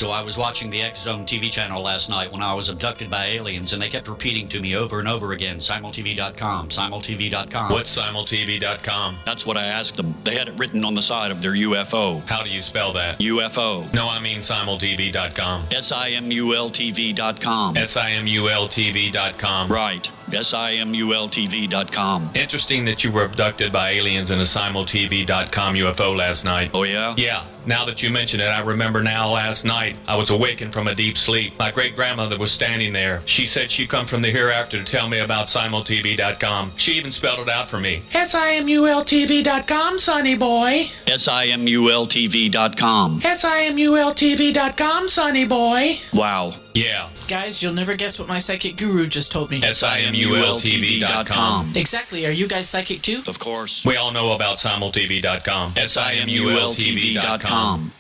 So I was watching the X Zone TV channel last night when I was abducted by aliens, and they kept repeating to me over and over again, simultv.com, simultv.com. What's simultv.com? That's what I asked them. They had it written on the side of their UFO. How do you spell that? UFO. No, I mean simultv.com. simultv.com. simultv.com. Right. simultv.com. Interesting that you were abducted by aliens in a simultv.com UFO last night. Oh, yeah? Yeah. Now that you mention it, I remember now last night I was awakened from a deep sleep. My great-grandmother was standing there. She said she'd come from the hereafter to tell me about simultv.com. She even spelled it out for me. simultv.com, sonny boy. simultv.com. simultv.com, sonny boy. Wow. Yeah. Guys, you'll never guess what my psychic guru just told me. simultv.com. Exactly. Are you guys psychic too? Of course. We all know about simultv.com. simultv.com.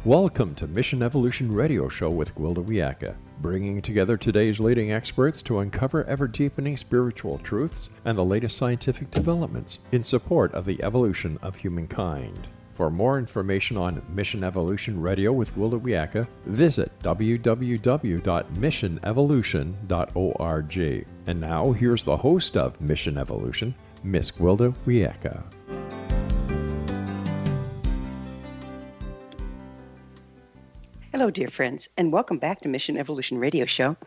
Welcome to Mission Evolution Radio Show with Gwilda Wiyaka, bringing together today's leading experts to uncover ever-deepening spiritual truths and the latest scientific developments in support of the evolution of humankind. For more information on Mission Evolution Radio with Gwilda Wiyaka, visit www.missionevolution.org. And now, here's the host of Mission Evolution, Miss Gwilda Wiyaka. Hello, dear friends, and welcome back to Mission Evolution Radio Show,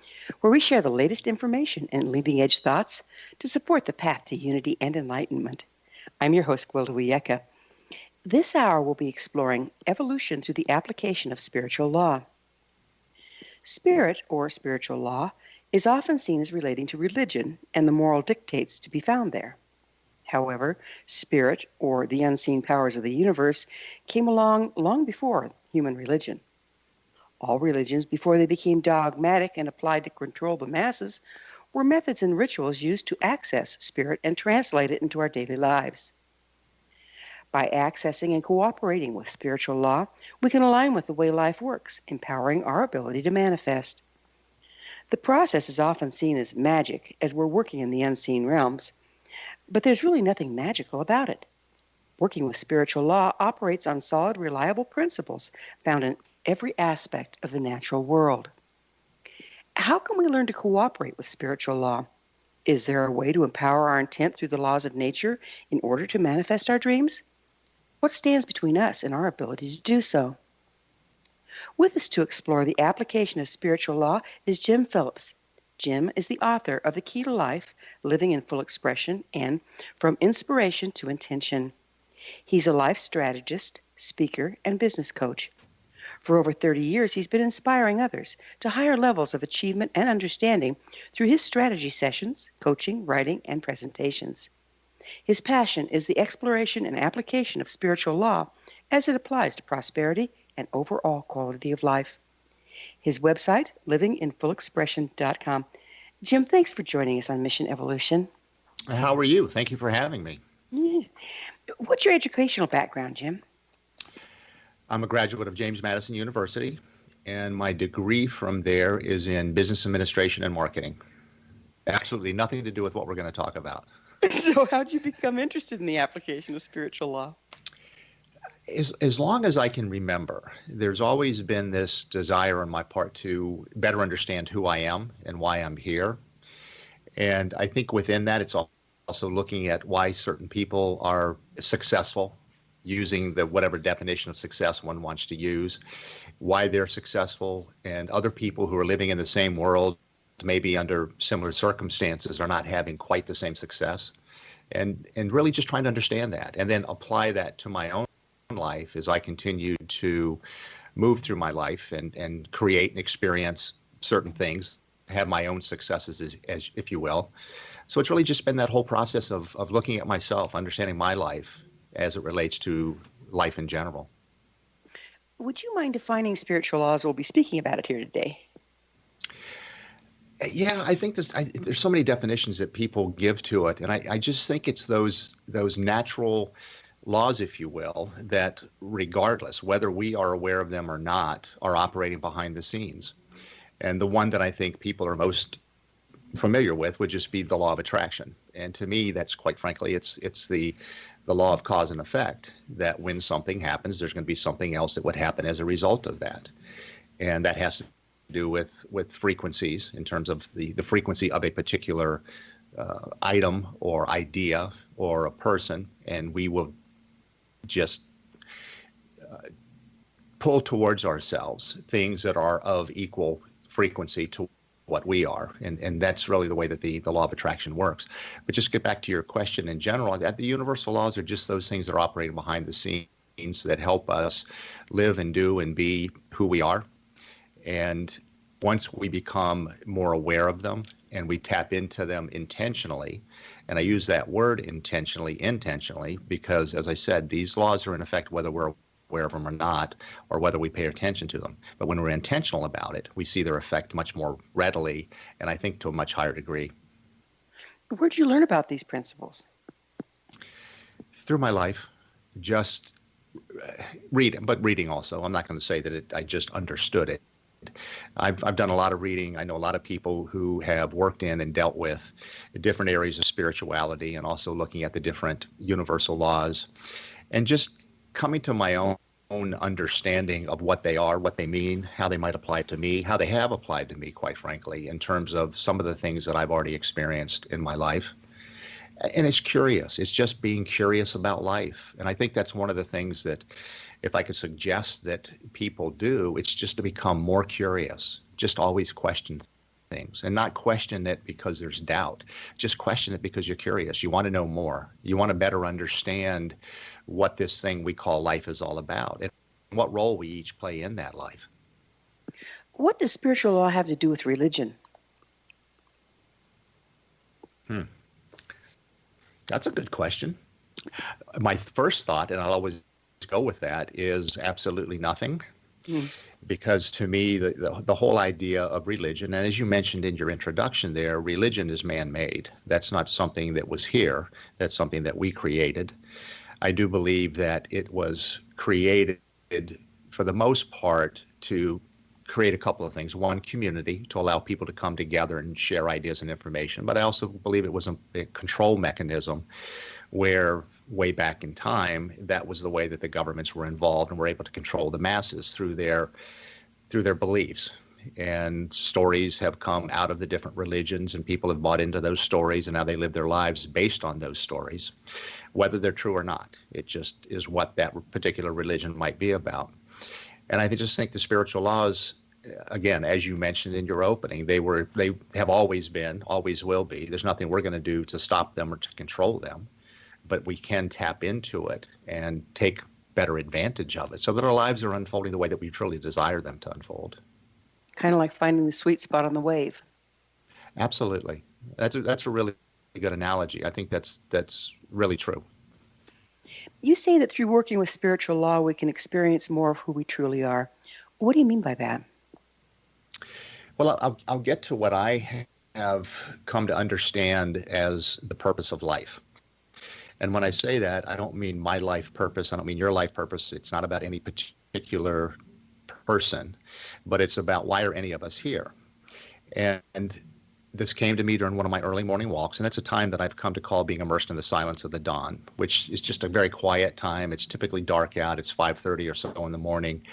where we share the latest information and leading-edge thoughts to support the path to unity and enlightenment. I'm your host, Gwilda Wiyaka. This hour we'll be exploring evolution through the application of spiritual law. Spirit, or spiritual law, is often seen as relating to religion and the moral dictates to be found there. However, spirit, or the unseen powers of the universe, came along long before human religion. All religions, before they became dogmatic and applied to control the masses, were methods and rituals used to access spirit and translate it into our daily lives. By accessing and cooperating with spiritual law, we can align with the way life works, empowering our ability to manifest. The process is often seen as magic, as we're working in the unseen realms, but there's really nothing magical about it. Working with spiritual law operates on solid, reliable principles found in every aspect of the natural world. How can we learn to cooperate with spiritual law? Is there a way to empower our intent through the laws of nature in order to manifest our dreams? What stands between us and our ability to do so? With us to explore the application of spiritual law is Jim Phillips. Jim is the author of The Key to Life, Living in Full Expression, and From Inspiration to Intention. He's a life strategist, speaker, and business coach. For over 30 years, he's been inspiring others to higher levels of achievement and understanding through his strategy sessions, coaching, writing, and presentations. His passion is the exploration and application of spiritual law as it applies to prosperity and overall quality of life. His website, livinginfullexpression.com. Jim, thanks for joining us on Mission Evolution. How are you? Thank you for having me. Yeah. What's your educational background, Jim? I'm a graduate of James Madison University, and my degree from there is in business administration and marketing. Absolutely nothing to do with what we're going to talk about. So how'd you become interested in the application of spiritual law? As long as I can remember, there's always been this desire on my part to better understand who I am and why I'm here. And I think within that, it's also looking at why certain people are successful, using the whatever definition of success one wants to use, why they're successful, and other people who are living in the same world, maybe under similar circumstances, are not having quite the same success, and really just trying to understand that and then apply that to my own life as I continue to move through my life and create and experience certain things, have my own successes, as if you will. So it's really just been that whole process of looking at myself, understanding my life as it relates to life in general. Would you mind defining spiritual laws? We'll be speaking about it here today. Yeah, I think there's so many definitions that people give to it, and I just think it's those natural laws, if you will, that regardless whether we are aware of them or not, are operating behind the scenes. And the one that I think people are most familiar with would just be the law of attraction. And to me, that's quite frankly, it's the law of cause and effect, that when something happens, there's going to be something else that would happen as a result of that. And that has to do with frequencies in terms of the frequency of a particular item or idea or a person. And we will just pull towards ourselves things that are of equal frequency to what we are. And that's really the way that the law of attraction works. But just get back to your question in general, that the universal laws are just those things that are operating behind the scenes that help us live and do and be who we are. And once we become more aware of them and we tap into them intentionally, and I use that word intentionally because, as I said, these laws are in effect whether we're aware of them or not, or whether we pay attention to them. But when we're intentional about it, we see their effect much more readily, and I think to a much higher degree. Where did you learn about these principles? Through my life, just reading also. I'm not going to say that I just understood it. I've done a lot of reading. I know a lot of people who have worked in and dealt with different areas of spirituality and also looking at the different universal laws and just coming to my own understanding of what they are, what they mean, how they might apply to me, how they have applied to me, quite frankly, in terms of some of the things that I've already experienced in my life. And it's curious. It's just being curious about life. And I think that's one of the things that, if I could suggest that people do, it's just to become more curious, just always question things and not question it because there's doubt. Just question it because you're curious. You want to know more. You want to better understand what this thing we call life is all about and what role we each play in that life. What does spiritual law have to do with religion? That's a good question. My first thought, and I'll always go with that, is absolutely nothing. Because to me, the whole idea of religion, and as you mentioned in your introduction there, religion is man-made. That's not something that was here. That's something that we created. I do believe that it was created, for the most part, to create a couple of things. One, community, to allow people to come together and share ideas and information. But I also believe it was a control mechanism where, way back in time, that was the way that the governments were involved and were able to control the masses through their beliefs. And stories have come out of the different religions, and people have bought into those stories, and now they live their lives based on those stories, whether they're true or not. It just is what that particular religion might be about. And I just think the spiritual laws, again, as you mentioned in your opening, they have always been, always will be. There's nothing we're going to do to stop them or to control them, but we can tap into it and take better advantage of it so that our lives are unfolding the way that we truly desire them to unfold. Kind of like finding the sweet spot on the wave. Absolutely. That's a really good analogy. I think that's really true. You say that through working with spiritual law, we can experience more of who we truly are. What do you mean by that? Well, I'll get to what I have come to understand as the purpose of life. And when I say that, I don't mean my life purpose. I don't mean your life purpose. It's not about any particular person, but it's about why are any of us here? And this came to me during one of my early morning walks, and that's a time that I've come to call being immersed in the silence of the dawn, which is just a very quiet time. It's typically dark out. It's 5:30 or so in the morning,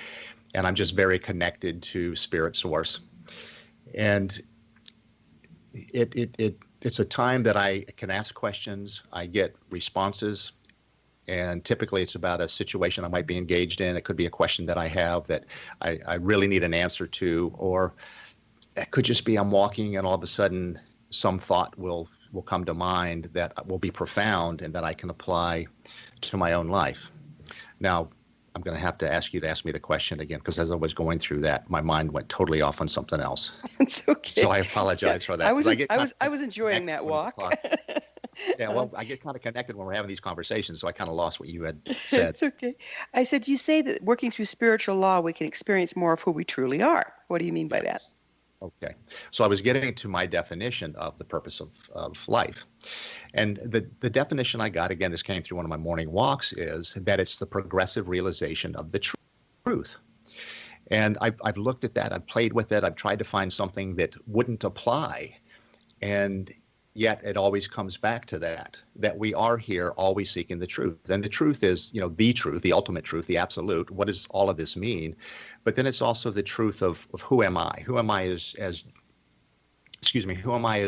and I'm just very connected to spirit source. And it's a time that I can ask questions. I get responses, and typically it's about a situation I might be engaged in. It could be a question that I have that I really need an answer to, or it could just be I'm walking and all of a sudden some thought will come to mind that will be profound and that I can apply to my own life. Now, I'm going to have to ask you to ask me the question again, because as I was going through that, my mind went totally off on something else. It's okay. So I apologize for that. I was enjoying that walk. Yeah, well, I get kind of connected when we're having these conversations, so I kind of lost what you had said. It's okay. I said, you say that working through spiritual law, we can experience more of who we truly are. What do you mean by that? Okay. So I was getting to my definition of the purpose of life. And the definition I got, again, this came through one of my morning walks, is that it's the progressive realization of the truth. And I've looked at that. I've played with it. I've tried to find something that wouldn't apply And yet it always comes back to that we are here always seeking the truth. And the truth is, the truth, the ultimate truth, the absolute. What does all of this mean? But then it's also the truth of who am I? Who am I as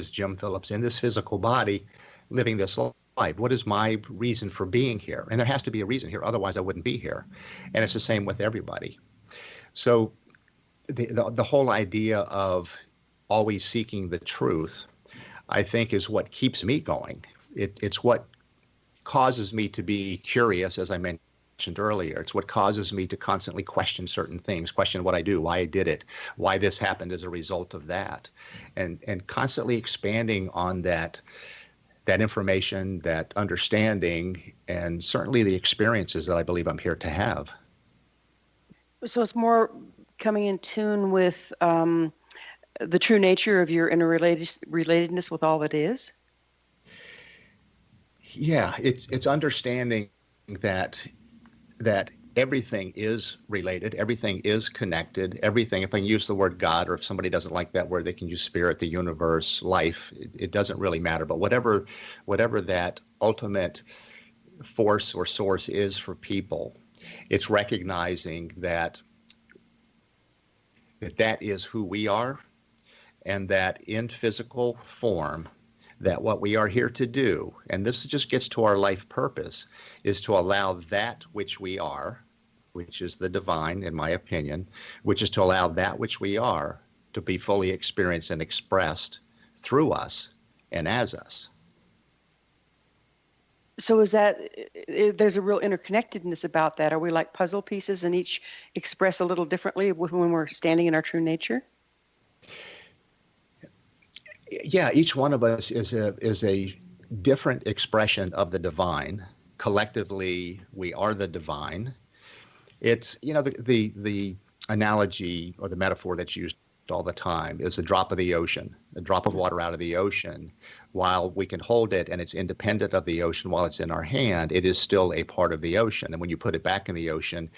Jim Phillips in this physical body living this life? What is my reason for being here? And there has to be a reason here. Otherwise, I wouldn't be here. And it's the same with everybody. So the whole idea of always seeking the truth, I think, is what keeps me going. It's what causes me to be curious, as I mentioned earlier. It's what causes me to constantly question certain things, question what I do, why I did it, why this happened as a result of that, and constantly expanding on that information, that understanding, and certainly the experiences that I believe I'm here to have. So it's more coming in tune with the true nature of your interrelatedness with all that is? Yeah, it's understanding that everything is related, everything is connected, everything, if I use the word God, or if somebody doesn't like that word, they can use spirit, the universe, life, it doesn't really matter. But whatever that ultimate force or source is for people, it's recognizing that is who we are, and that in physical form, that what we are here to do, and this just gets to our life purpose, is to allow that which we are, which is the divine, in my opinion, which is to allow that which we are to be fully experienced and expressed through us and as us. So is that, there's a real interconnectedness about that? Are we like puzzle pieces and each express a little differently when we're standing in our true nature? Yeah, each one of us is a different expression of the divine. Collectively, we are the divine. It's, the analogy or the metaphor that's used all the time is a drop of the ocean, a drop of water out of the ocean. While we can hold it and it's independent of the ocean while it's in our hand, it is still a part of the ocean. And when you put it back in the ocean,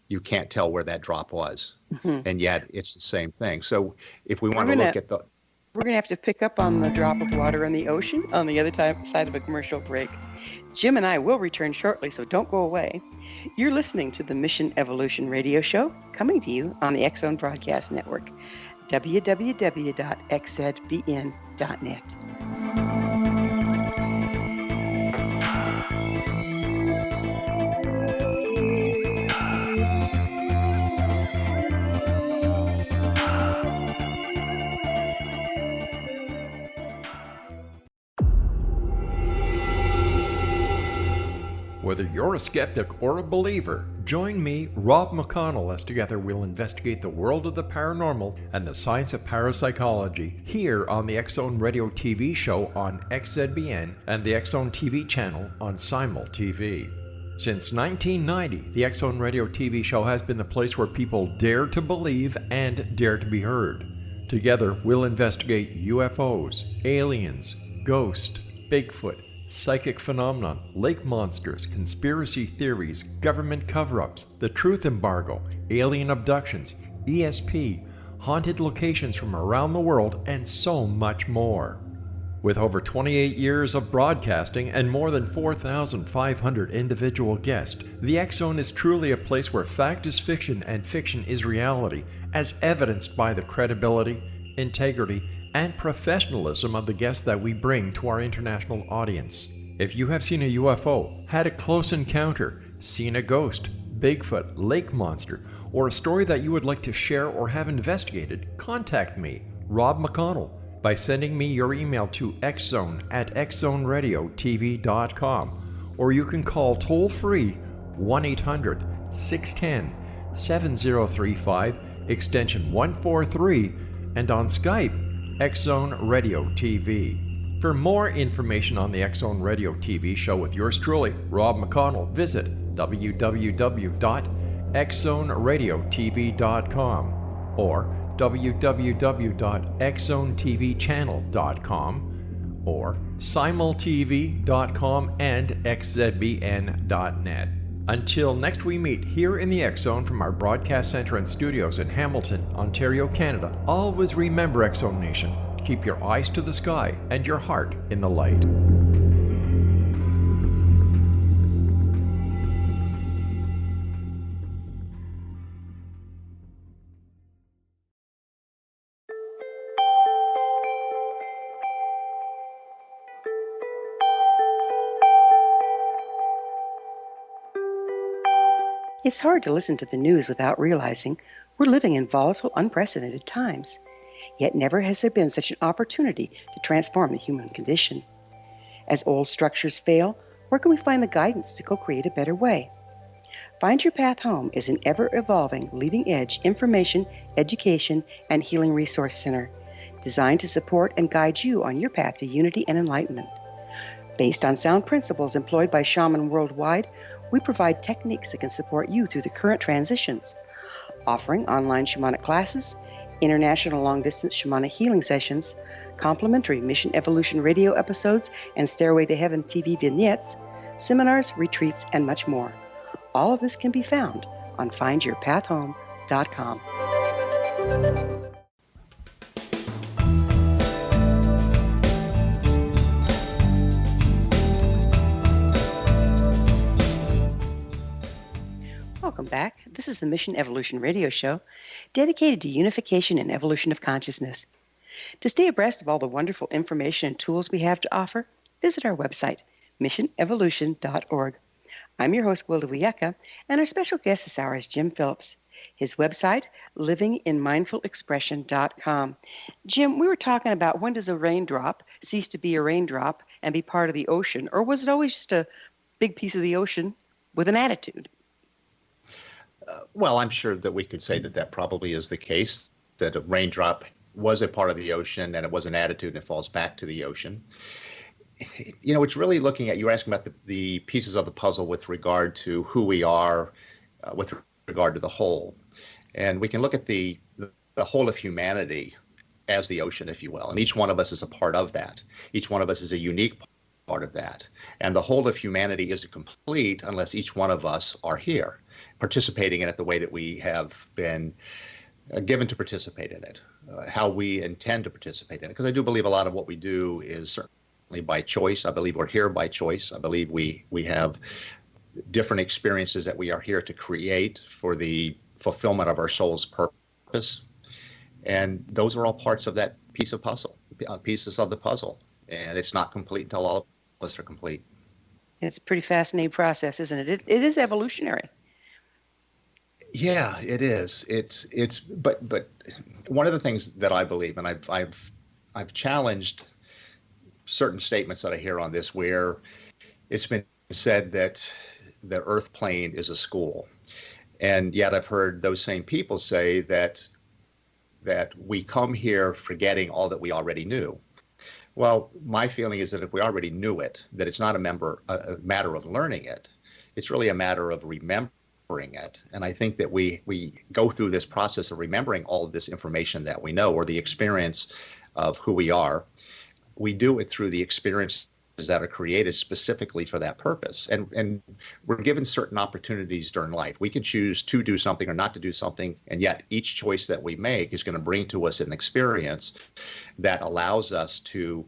you can't tell where that drop was. Mm-hmm. And yet it's the same thing. So if we want to look at we're going to have to pick up on the drop of water in the ocean on the other side of a commercial break. Jim and I will return shortly, so don't go away. You're listening to the Mission Evolution Radio Show, coming to you on the X-Zone Broadcast Network, www.xzbn.net. Whether you're a skeptic or a believer, join me, Rob McConnell, as together we'll investigate the world of the paranormal and the science of parapsychology here on the X-Zone Radio TV show on XZBN and the X-Zone TV channel on Simul TV. Since 1990, the X-Zone Radio TV show has been the place where people dare to believe and dare to be heard. Together, we'll investigate UFOs, aliens, ghosts, Bigfoot, psychic phenomenon, lake monsters, conspiracy theories, government cover-ups, the truth embargo, alien abductions, ESP, haunted locations from around the world, and so much more. With over 28 years of broadcasting and more than 4,500 individual guests, the X-Zone is truly a place where fact is fiction and fiction is reality, as evidenced by the credibility, integrity, and professionalism of the guests that we bring to our international audience. If you have seen a UFO, had a close encounter, seen a ghost, Bigfoot, lake monster, or a story that you would like to share or have investigated, contact me, Rob McConnell, by sending me your email to xzone@xzoneradiotv.com, or you can call toll-free 1-800-610-7035, extension 143, and on Skype, X-Zone Radio TV. For more information on the X-Zone Radio TV show with yours truly, Rob McConnell, visit www.xzoneradiotv.com or www.xzonetvchannel.com or simultv.com and xzbn.net. Until next we meet here in the X-Zone from our broadcast center and studios in Hamilton, Ontario, Canada, always remember, X-Zone Nation, Keep your eyes to the sky and your heart in the light. It's hard to listen to the news without realizing we're living in volatile, unprecedented times. Yet never has there been such an opportunity to transform the human condition. As old structures fail, where can we find the guidance to co-create a better way? Find Your Path Home is an ever-evolving, leading-edge information, education, and healing resource center designed to support and guide you on your path to unity and enlightenment. Based on sound principles employed by shaman worldwide, we provide techniques that can support you through the current transitions, offering online shamanic classes, international long-distance shamanic healing sessions, complimentary Mission Evolution radio episodes and Stairway to Heaven TV vignettes, seminars, retreats, and much more. All of this can be found on findyourpathhome.com. Welcome back. This is the Mission Evolution Radio Show, dedicated to unification and evolution of consciousness. To stay abreast of all the wonderful information and tools we have to offer, visit our website, missionevolution.org. I'm your host, Gwilda Wiyaka, and our special guest this hour is Jim Phillips. His website, livinginmindfulexpression.com. Jim, we were talking about when does a raindrop cease to be a raindrop and be part of the ocean, or was it always just a big piece of the ocean with an attitude? Well, I'm sure that we could say that that probably is the case, that a raindrop was a part of the ocean and it was an attitude and it falls back to the ocean. You know, it's really looking at, you were asking about the pieces of the puzzle with regard to who we are, with regard to the whole. And we can look at the whole of humanity as the ocean, if you will. And each one of us is a part of that. Each one of us is a unique part of that. And the whole of humanity isn't complete unless each one of us are here, participating in it the way that we have been given to participate in it, how we intend to participate in it. Because I do believe a lot of what we do is certainly by choice. I believe we're here by choice. I believe we have different experiences that we are here to create for the fulfillment of our soul's purpose. And those are all parts of that piece of puzzle, pieces of the puzzle. And it's not complete until all of us are complete. It's a pretty fascinating process, isn't it? It is evolutionary. Yeah, it is. But one of the things that I believe, and I've challenged certain statements that I hear on this, where it's been said that the Earth plane is a school, and yet I've heard those same people say that we come here forgetting all that we already knew. Well, my feeling is that if we already knew it, that it's not a matter of learning it. It's really a matter of remembering it. And I think that we go through this process of remembering all of this information that we know, or the experience of who we are. We do it through the experiences that are created specifically for that purpose. And we're given certain opportunities during life. We can choose to do something or not to do something, and yet each choice that we make is going to bring to us an experience that allows us to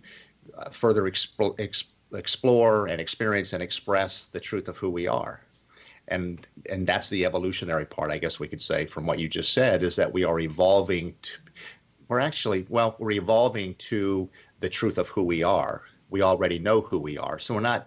further explore and experience and express the truth of who we are. And that's the evolutionary part, I guess we could say, from what you just said, is that we are evolving we're evolving to the truth of who we are. We already know who we are. So we're not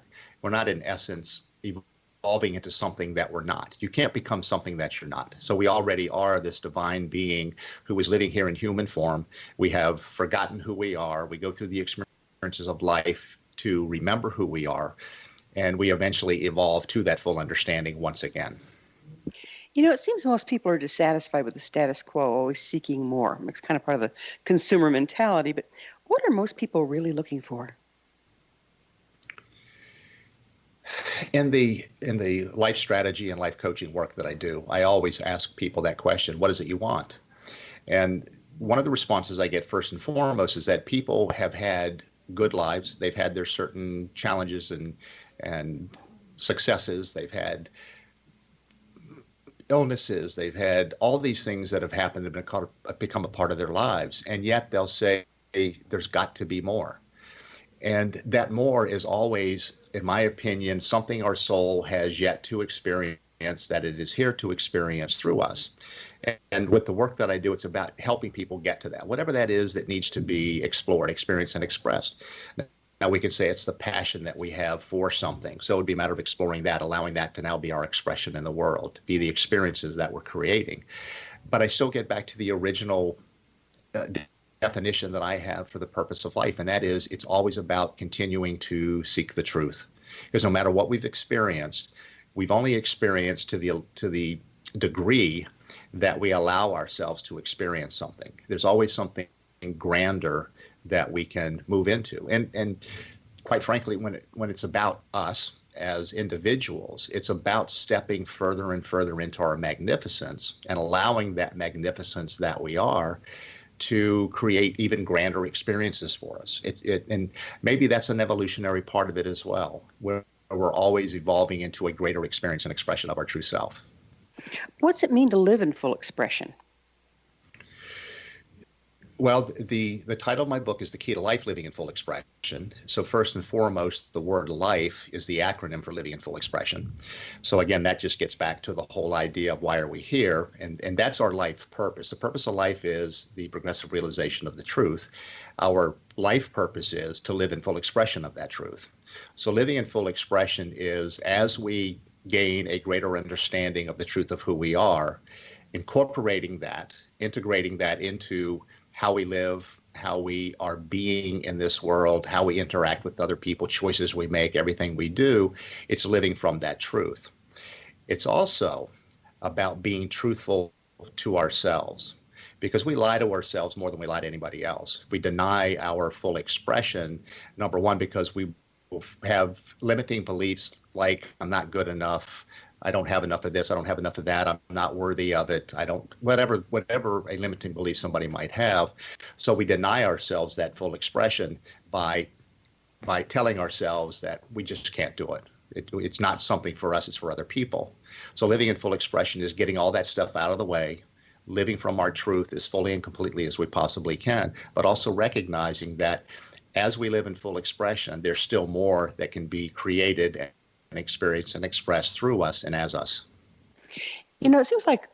in essence evolving into something that we're not. You can't become something that you're not. So we already are this divine being who is living here in human form. We have forgotten who we are. We go through the experiences of life to remember who we are. And we eventually evolve to that full understanding once again. You know, it seems most people are dissatisfied with the status quo, always seeking more. It's kind of part of the consumer mentality. But what are most people really looking for? In the life strategy and life coaching work that I do, I always ask people that question: what is it you want? And one of the responses I get first and foremost is that people have had good lives. They've had their certain challenges and successes. They've had illnesses. They've had all these things that have happened that have become a part of their lives. And yet they'll say, there's got to be more. And that more is always, in my opinion, something our soul has yet to experience that it is here to experience through us. And with the work that I do, it's about helping people get to that, whatever that is that needs to be explored, experienced, and expressed. Now, we could say it's the passion that we have for something. So it would be a matter of exploring that, allowing that to now be our expression in the world, to be the experiences that we're creating. But I still get back to the original definition that I have for the purpose of life, and that is it's always about continuing to seek the truth. Because no matter what we've experienced, we've only experienced to the degree that we allow ourselves to experience something. There's always something grander that we can move into. And quite frankly, when it's about us as individuals, it's about stepping further and further into our magnificence and allowing that magnificence that we are to create even grander experiences for us. And maybe that's an evolutionary part of it as well, where we're always evolving into a greater experience and expression of our true self. What's it mean to live in full expression? Well, the title of my book is The Key to Life, Living in Full Expression. So first and foremost, the word life is the acronym for living in full expression. So again, that just gets back to the whole idea of why are we here? And that's our life purpose. The purpose of life is the progressive realization of the truth. Our life purpose is to live in full expression of that truth. So living in full expression is as we gain a greater understanding of the truth of who we are, incorporating that, integrating that into how we live, how we are being in this world, how we interact with other people, choices we make, everything we do, it's living from that truth. It's also about being truthful to ourselves, because we lie to ourselves more than we lie to anybody else. We deny our full expression, number one, because we have limiting beliefs like I'm not good enough, I don't have enough of this, I don't have enough of that, I'm not worthy of it, I don't, whatever a limiting belief somebody might have. So we deny ourselves that full expression by telling ourselves that we just can't do it. It's not something for us, it's for other people. So living in full expression is getting all that stuff out of the way, living from our truth as fully and completely as we possibly can, but also recognizing that as we live in full expression, there's still more that can be created and experienced and expressed through us and as us. You know, it seems like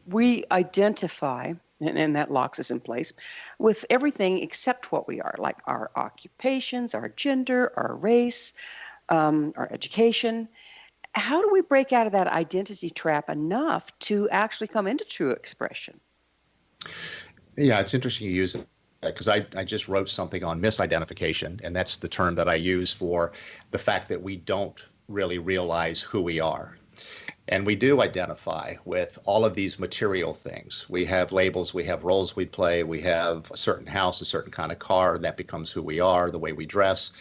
we identify, and that locks us in place, with everything except what we are, like our occupations, our gender, our race, our education. How do we break out of that identity trap enough to actually come into true expression? Yeah, it's interesting you use that, because I just wrote something on misidentification, and that's the term that I use for the fact that we don't really realize who we are. And we do identify with all of these material things. We have labels, we have roles we play, we have a certain house, a certain kind of car, that becomes who we are, the way we dress,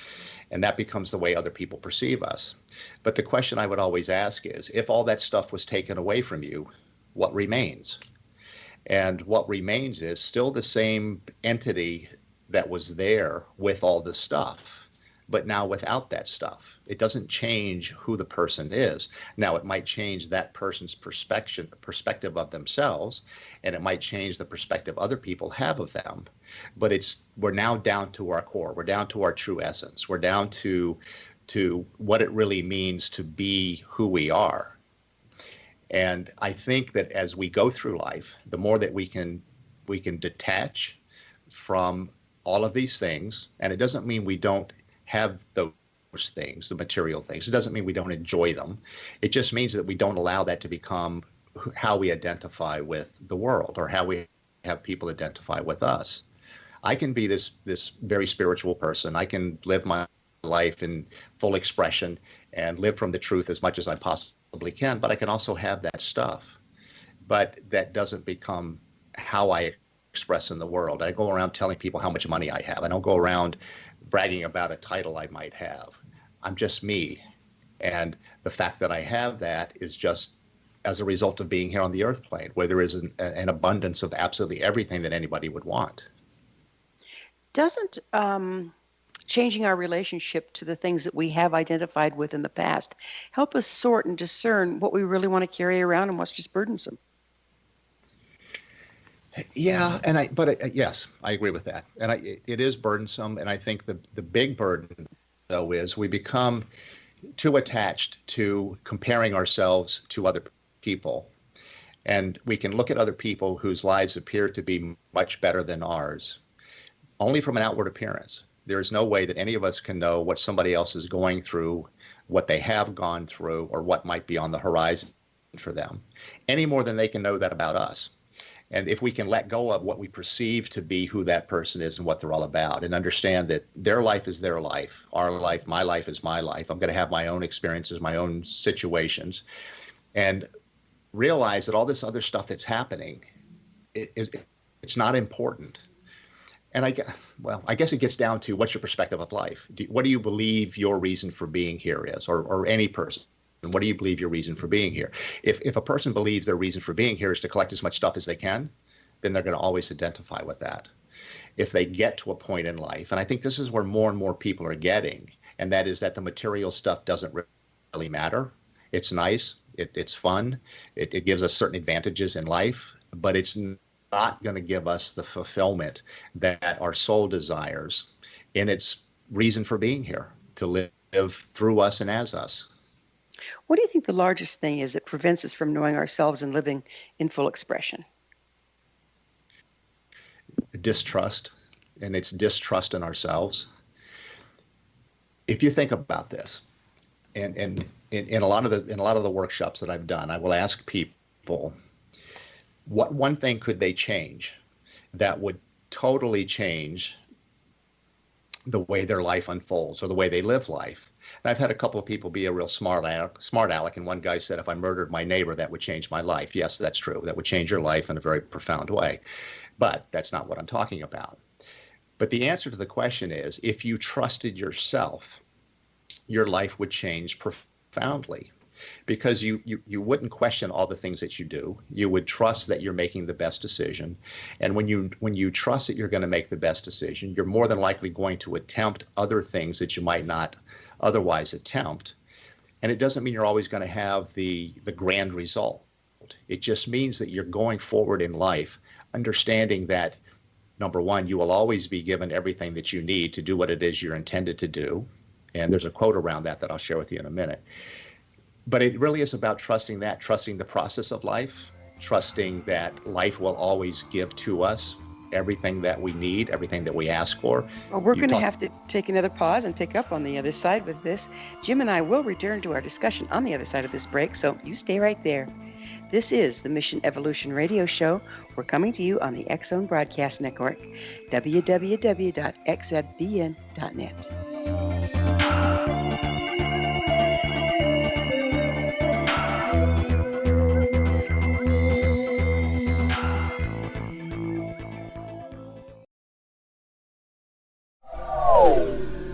and that becomes the way other people perceive us. But the question I would always ask is, if all that stuff was taken away from you, what remains? And what remains is still the same entity that was there with all the stuff, but now without that stuff. It doesn't change who the person is. Now, it might change that person's perspective of themselves, and it might change the perspective other people have of them. But we're now down to our core. We're down to our true essence. We're down to what it really means to be who we are. And I think that as we go through life, the more that we can detach from all of these things, and it doesn't mean we don't have those things, the material things. It doesn't mean we don't enjoy them. It just means that we don't allow that to become how we identify with the world or how we have people identify with us. I can be this very spiritual person. I can live my life in full expression and live from the truth as much as I possibly can, but I can also have that stuff. But that doesn't become how I express in the world. I go around telling people how much money I have. I don't go around bragging about a title I might have. I'm just me. And the fact that I have that is just as a result of being here on the earth plane, where there is an abundance of absolutely everything that anybody would want. Doesn't changing our relationship to the things that we have identified with in the past help us sort and discern what we really want to carry around and what's just burdensome? Yeah, yes, I agree with that. And it is burdensome. And I think the big burden, though, is we become too attached to comparing ourselves to other people. And we can look at other people whose lives appear to be much better than ours, only from an outward appearance. There is no way that any of us can know what somebody else is going through, what they have gone through, or what might be on the horizon for them, any more than they can know that about us. And if we can let go of what we perceive to be who that person is and what they're all about, and understand that their life is their life, our life, my life is my life. I'm going to have my own experiences, my own situations, and realize that all this other stuff that's happening, it's not important. And I guess it gets down to what's your perspective of life? What do you believe your reason for being here is, or any person? And what do you believe your reason for being here? If a person believes their reason for being here is to collect as much stuff as they can, then they're going to always identify with that. If they get to a point in life, and I think this is where more and more people are getting, and that is that the material stuff doesn't really matter. It's nice, it's fun, it gives us certain advantages in life, but it's not going to give us the fulfillment that our soul desires in its reason for being here, to live through us and as us. What do you think the largest thing is that prevents us from knowing ourselves and living in full expression? Distrust, and it's distrust in ourselves. If you think about this, and in a lot of the workshops that I've done, I will ask people, what one thing could they change that would totally change the way their life unfolds or the way they live life? And I've had a couple of people be a real smart aleck, and one guy said, if I murdered my neighbor, that would change my life. Yes, that's true. That would change your life in a very profound way. But that's not what I'm talking about. But the answer to the question is, if you trusted yourself, your life would change profoundly, because you wouldn't question all the things that you do. You would trust that you're making the best decision. And when you trust that you're going to make the best decision, you're more than likely going to attempt other things that you might not otherwise attempt. And it doesn't mean you're always going to have the grand result. It just means that you're going forward in life, understanding that, number one, you will always be given everything that you need to do what it is you're intended to do. And there's a quote around that I'll share with you in a minute. But it really is about trusting the process of life, trusting that life will always give to us everything that we need, everything that we ask for. Well, we're going to have to take another pause and pick up on the other side with this. Jim and I will return to our discussion on the other side of this break, so you stay right there. This is the Mission Evolution Radio Show. We're coming to you on the X-Zone Broadcast Network, www.xzbn.net.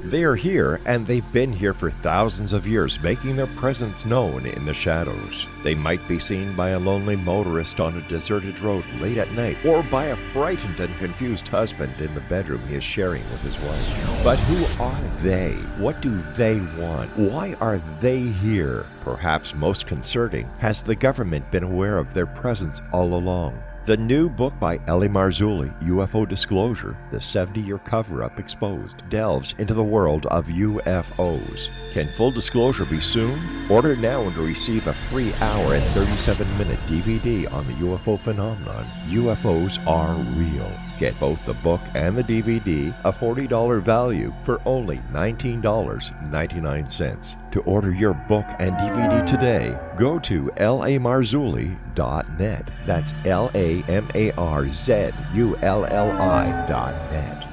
They are here, and they've been here for thousands of years, making their presence known in the shadows. They might be seen by a lonely motorist on a deserted road late at night, or by a frightened and confused husband in the bedroom he is sharing with his wife. But who are they? What do they want? Why are they here? Perhaps most concerning, has the government been aware of their presence all along? The new book by Eli Marzulli, UFO Disclosure, the 70-year cover-up exposed, delves into the world of UFOs. Can full disclosure be soon? Order now and receive a free hour and 37-minute DVD on the UFO phenomenon. UFOs are real. Get both the book and the DVD, a $40 value, for only $19.99. To order your book and DVD today, go to lamarzulli.net. That's LAMARZULLI.net.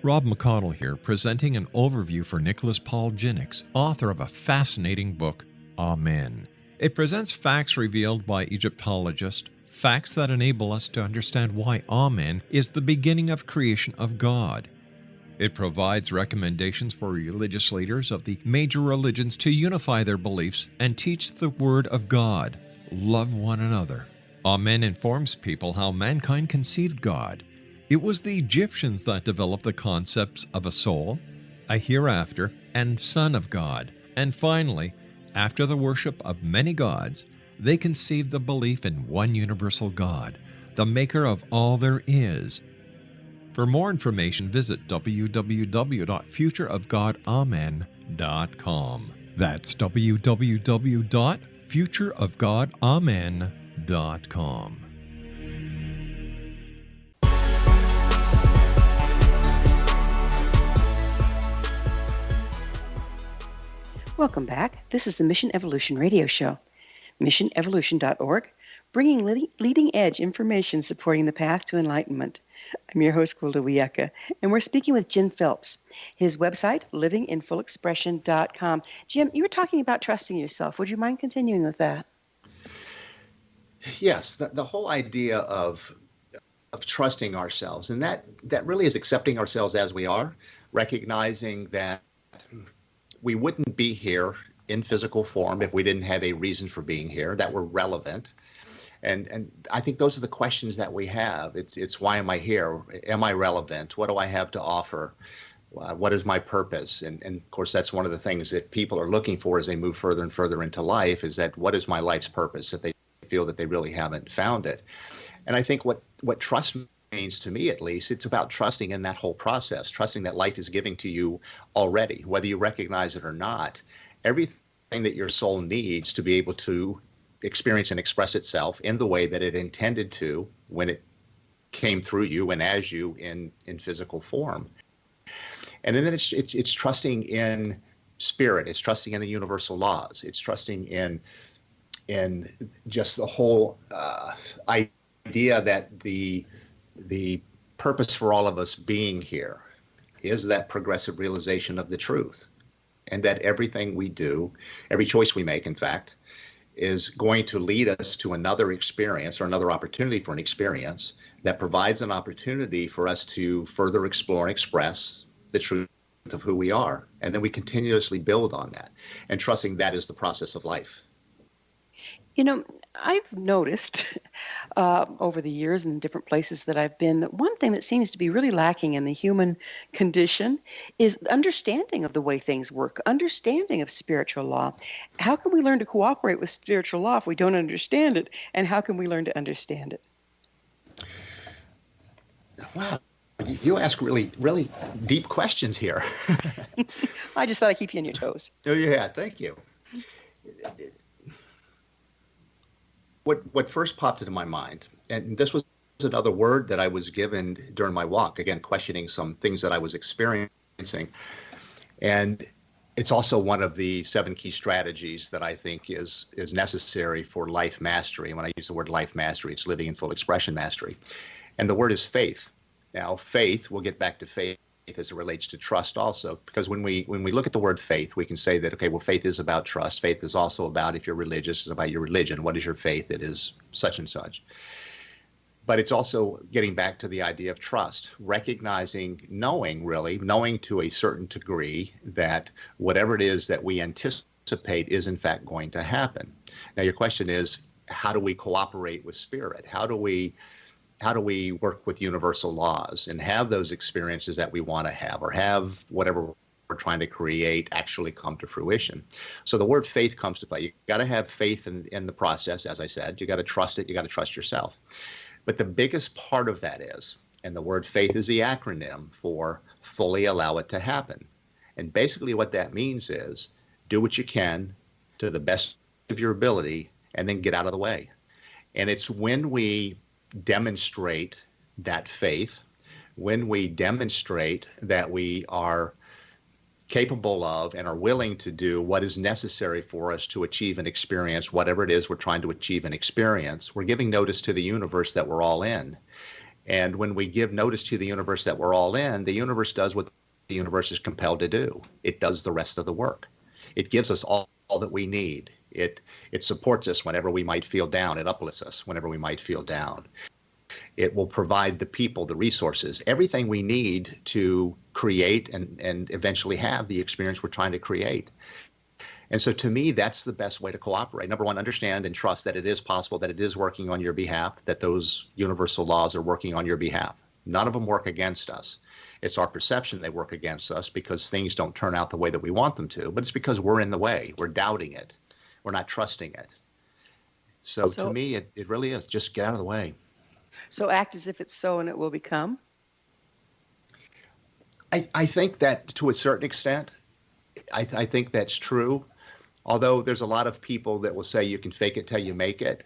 Rob McConnell here, presenting an overview for Nicholas Paul Jennings, author of a fascinating book, Amen. It presents facts revealed by Egyptologists, facts that enable us to understand why Amen is the beginning of creation of God. It provides recommendations for religious leaders of the major religions to unify their beliefs and teach the Word of God. Love one another. Amen informs people how mankind conceived God. It was the Egyptians that developed the concepts of a soul, a hereafter, and Son of God. And finally, after the worship of many gods, they conceived the belief in one universal God, the maker of all there is. For more information, visit www.futureofgodamen.com. That's www.futureofgodamen.com. Welcome back. This is the Mission Evolution Radio Show. MissionEvolution.org, bringing leading-edge information supporting the path to enlightenment. I'm your host, Gwilda Wiyaka, and we're speaking with Jim Phillips. His website, livinginfullexpression.com. Jim, you were talking about trusting yourself. Would you mind continuing with that? Yes, the whole idea of trusting ourselves, and that really is accepting ourselves as we are, recognizing that we wouldn't be here in physical form if we didn't have a reason for being here, that we're relevant. And I think those are the questions that we have. It's why am I here? Am I relevant? What do I have to offer? What is my purpose? And of course, that's one of the things that people are looking for as they move further and further into life, is that what is my life's purpose, if they feel that they really haven't found it. And I think what trust means, to me at least, it's about trusting in that whole process, trusting that life is giving to you already, whether you recognize it or not. Everything that your soul needs to be able to experience and express itself in the way that it intended to when it came through you and as you in physical form. And then it's trusting in spirit, it's trusting in the universal laws, it's trusting in just the whole idea that the purpose for all of us being here is that progressive realization of the truth. And that everything we do, every choice we make, in fact, is going to lead us to another experience or another opportunity for an experience that provides an opportunity for us to further explore and express the truth of who we are. And then we continuously build on that, and trusting that is the process of life. You know, I've noticed over the years in different places that I've been, that one thing that seems to be really lacking in the human condition is understanding of the way things work, understanding of spiritual law. How can we learn to cooperate with spiritual law if we don't understand it? And how can we learn to understand it? Wow, you ask really, really deep questions here. I just thought I'd keep you on your toes. Oh, yeah, thank you. What first popped into my mind, and this was another word that I was given during my walk, again, questioning some things that I was experiencing. And it's also one of the 7 key strategies that I think is necessary for life mastery. And when I use the word life mastery, it's living in full expression mastery. And the word is faith. Now, faith, we'll get back to faith as it relates to trust also, because when we look at the word faith, we can say that, okay, well, faith is about trust. Faith is also about, if you're religious, it's about your religion. What is your faith? It is such and such. But it's also getting back to the idea of trust, recognizing, knowing to a certain degree that whatever it is that we anticipate is in fact going to happen. Now, your question is, how do we cooperate with spirit? How do we work with universal laws and have those experiences that we want to have, or have whatever we're trying to create actually come to fruition? So the word faith comes to play. You got to have faith in the process, as I said. You got to trust it. You got to trust yourself. But the biggest part of that is, and the word faith is the acronym for fully allow it to happen. And basically what that means is do what you can to the best of your ability and then get out of the way. And it's when we demonstrate that faith, when we demonstrate that we are capable of and are willing to do what is necessary for us to achieve an experience, whatever it is we're trying to achieve an experience, we're giving notice to the universe that we're all in. And when we give notice to the universe that we're all in, the universe does what the universe is compelled to do. It does the rest of the work. It gives us all that we need. It supports us whenever we might feel down. It uplifts us whenever we might feel down. It will provide the people, the resources, everything we need to create and eventually have the experience we're trying to create. And so to me, that's the best way to cooperate. Number one, understand and trust that it is possible, that it is working on your behalf, that those universal laws are working on your behalf. None of them work against us. It's our perception they work against us because things don't turn out the way that we want them to, but it's because we're in the way. We're doubting it. We're not trusting it. So to So, me, it really is just get out of the way. so act as if it's so and it will become. I think that to a certain extent, I think that's true. Although there's a lot of people that will say you can fake it till you make it.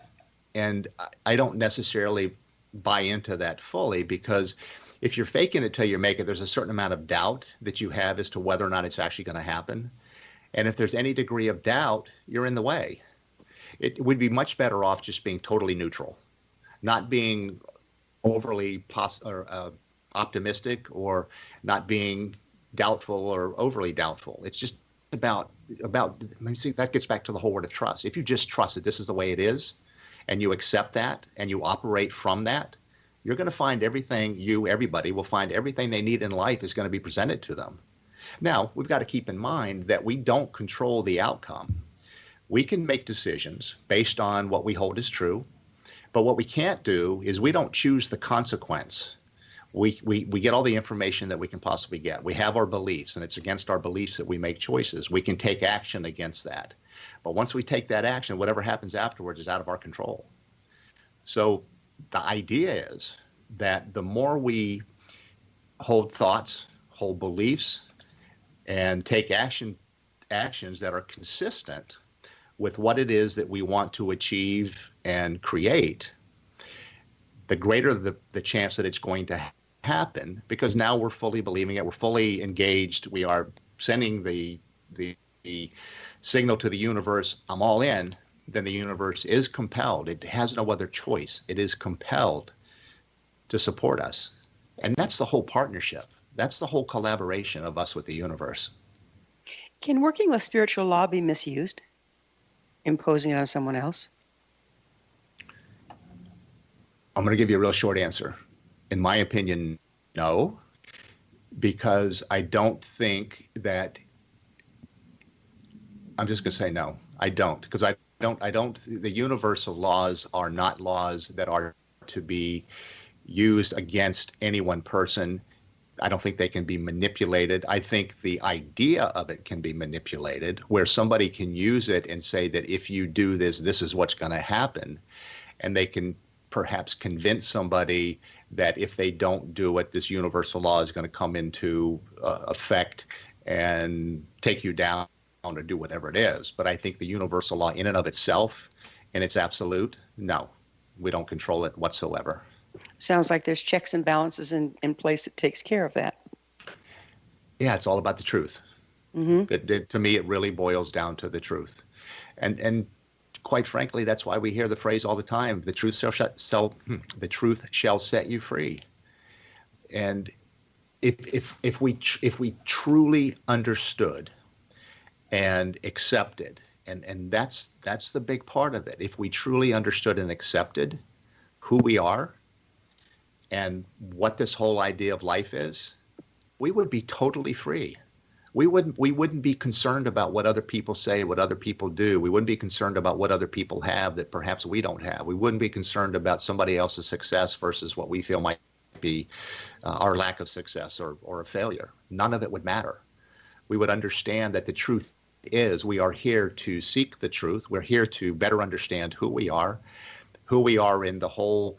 And I don't necessarily buy into that fully, because if you're faking it till you make it, there's a certain amount of doubt that you have as to whether or not it's actually going to happen. And if there's any degree of doubt, you're in the way. It would be much better off just being totally neutral, not being overly optimistic, or not being doubtful or overly doubtful. It's just about see, that gets back to the whole word of trust. If you just trust that this is the way it is, and you accept that and you operate from that, you're going to find everybody will find everything they need in life is going to be presented to them. Now, we've got to keep in mind that we don't control the outcome. We can make decisions based on what we hold as true, but what we can't do is we don't choose the consequence. We get all the information that we can possibly get. We have our beliefs, and it's against our beliefs that we make choices. We can take action against that. But once we take that action, whatever happens afterwards is out of our control. So the idea is that the more we hold thoughts, hold beliefs, and take actions that are consistent with what it is that we want to achieve and create, the greater the chance that it's going to happen, because now we're fully believing it, we're fully engaged, we are sending the signal to the universe, I'm all in. Then the universe is compelled. It has no other choice. It is compelled to support us. And that's the whole partnership. That's the whole collaboration of us with the universe. Can working with spiritual law be misused? Imposing it on someone else? I'm going to give you a real short answer. In my opinion, no, because I don't think that, I'm just going to say no, I don't, because I don't, the universal laws are not laws that are to be used against any one person. I don't think they can be manipulated. I think the idea of it can be manipulated, where somebody can use it and say that if you do this, this is what's going to happen. And they can perhaps convince somebody that if they don't do it, this universal law is going to come into effect and take you down or do whatever it is. But I think the universal law in and of itself, and it's absolute, no, we don't control it whatsoever. Sounds like there's checks and balances in place that takes care of that. Yeah, it's all about the truth. Mm-hmm. To me, it really boils down to the truth. And quite frankly, that's why we hear the phrase all the time, the truth shall set you free. And if we truly understood and accepted, and that's the big part of it. If we truly understood and accepted who we are and what this whole idea of life is, we would be totally free. We wouldn't be concerned about what other people say, what other people do. We wouldn't be concerned about what other people have that perhaps we don't have. We wouldn't be concerned about somebody else's success versus what we feel might be our lack of success or a failure. None of it would matter. We would understand that the truth is we are here to seek the truth. We're here to better understand who we are in the whole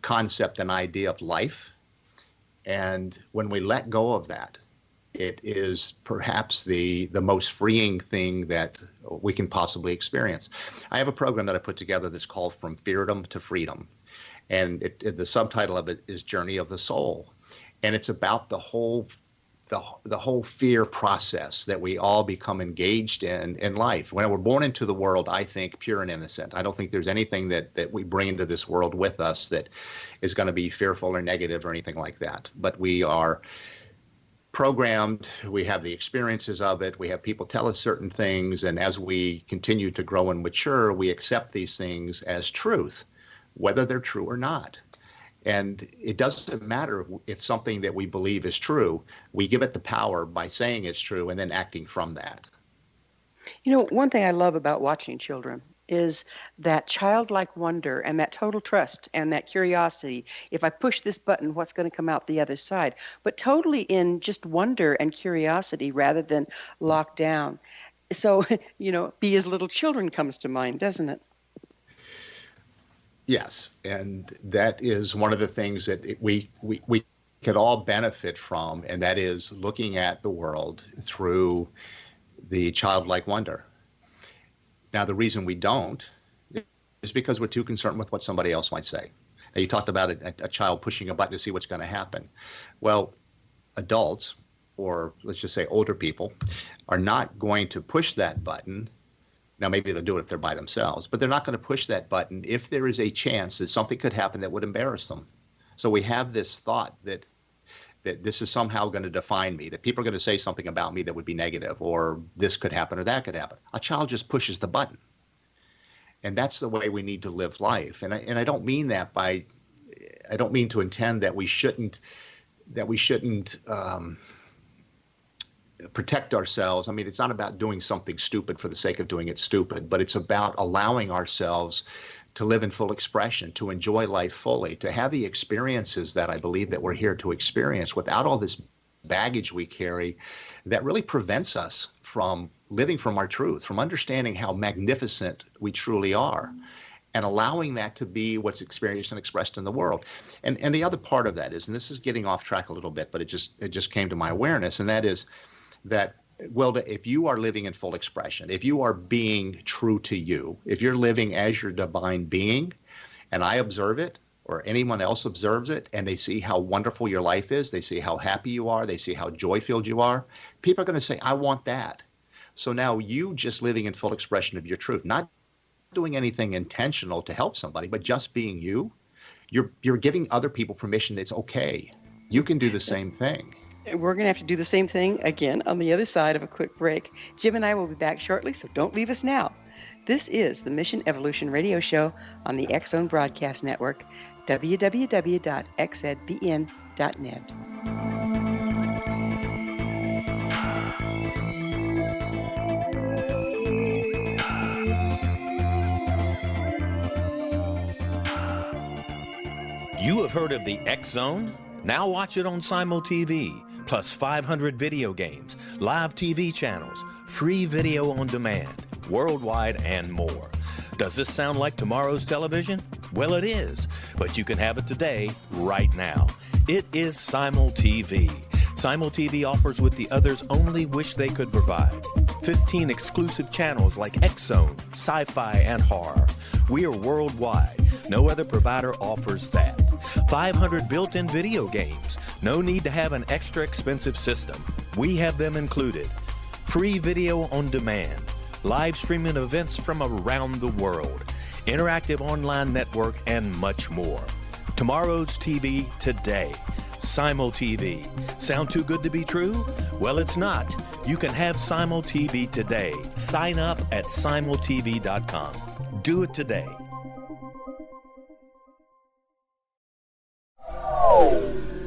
concept and idea of life. And when we let go of that, it is perhaps the most freeing thing that we can possibly experience. I have a program that I put together that's called From Feardom to Freedom. And the subtitle of it is Journey of the Soul. And it's about the whole fear process that we all become engaged in life. When we're born into the world, I think pure and innocent. I don't think there's anything that we bring into this world with us that is going to be fearful or negative or anything like that. But we are programmed, we have the experiences of it, we have people tell us certain things, and as we continue to grow and mature, we accept these things as truth, whether they're true or not. And it doesn't matter if something that we believe is true, we give it the power by saying it's true and then acting from that. You know, one thing I love about watching children is that childlike wonder and that total trust and that curiosity. If I push this button, what's going to come out the other side? But totally in just wonder and curiosity rather than locked down. So, you know, be as little children comes to mind, doesn't it? Yes, and that is one of the things that we could all benefit from, and that is looking at the world through the childlike wonder. Now, the reason we don't is because we're too concerned with what somebody else might say. Now, you talked about a child pushing a button to see what's going to happen. Well, adults, or let's just say older people, are not going to push that button. Now, maybe they'll do it if they're by themselves, but they're not going to push that button if there is a chance that something could happen that would embarrass them. So we have this thought that this is somehow going to define me, that people are going to say something about me that would be negative, or this could happen or that could happen. A child just pushes the button. And that's the way we need to live life. And I don't mean that I don't mean to intend that we shouldn't protect ourselves. I mean, it's not about doing something stupid for the sake of doing it stupid, but it's about allowing ourselves to live in full expression, to enjoy life fully, to have the experiences that I believe that we're here to experience without all this baggage we carry that really prevents us from living from our truth, from understanding how magnificent we truly are, and allowing that to be what's experienced and expressed in the world. And the other part of that is, and this is getting off track a little bit, but it just came to my awareness, and that is that, Wilda, if you are living in full expression, if you are being true to you, if you're living as your divine being, and I observe it, or anyone else observes it, and they see how wonderful your life is, they see how happy you are, they see how joy-filled you are, people are going to say, I want that. So now you just living in full expression of your truth, not doing anything intentional to help somebody, but just being you, you're giving other people permission that it's okay. You can do the same thing. We're going to have to do the same thing again on the other side of a quick break. Jim and I will be back shortly, so don't leave us now. This is the Mission Evolution Radio Show on the X-Zone Broadcast Network, www.xzbn.net. You have heard of the X-Zone? Now watch it on Simul TV, plus 500 video games, live TV channels, free video on demand, worldwide, and more. Does this sound like tomorrow's television? Well, it is, but you can have it today, right now. It is Simul TV. Simul TV offers what the others only wish they could provide. 15 exclusive channels like X-Zone, sci-fi, and horror. We are worldwide. No other provider offers that. 500 built-in video games. No need to have an extra expensive system. We have them included. Free video on demand. Live streaming events from around the world. Interactive online network, and much more. Tomorrow's TV today. Simul TV. Sound too good to be true? Well, it's not. You can have Simul TV today. Sign up at simultv.com. Do it today.